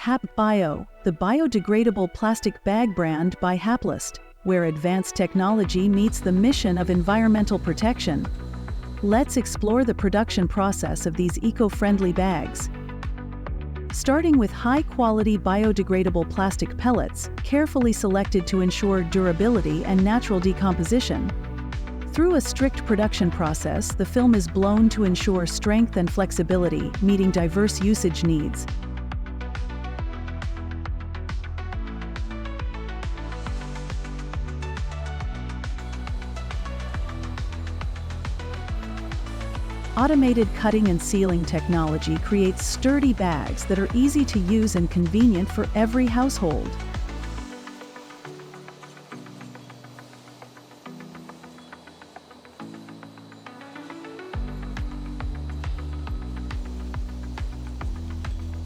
HAPBIO, the biodegradable plastic bag brand by Haplast, where advanced technology meets the mission of environmental protection. Let's explore the production process of these eco-friendly bags. Starting with high-quality biodegradable plastic pellets, carefully selected to ensure durability and natural decomposition. Through a strict production process, the film is blown to ensure strength and flexibility, meeting diverse usage needs. Automated cutting and sealing technology creates sturdy bags that are easy to use and convenient for every household.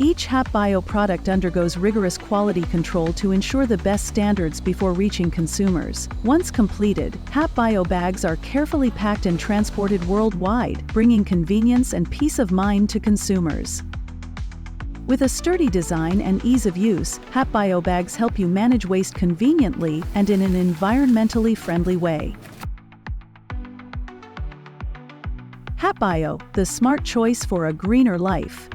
Each HAPBIO product undergoes rigorous quality control to ensure the best standards before reaching consumers. Once completed, HAPBIO bags are carefully packed and transported worldwide, bringing convenience and peace of mind to consumers. With a sturdy design and ease of use, HAPBIO bags help you manage waste conveniently and in an environmentally friendly way. HAPBIO, the smart choice for a greener life.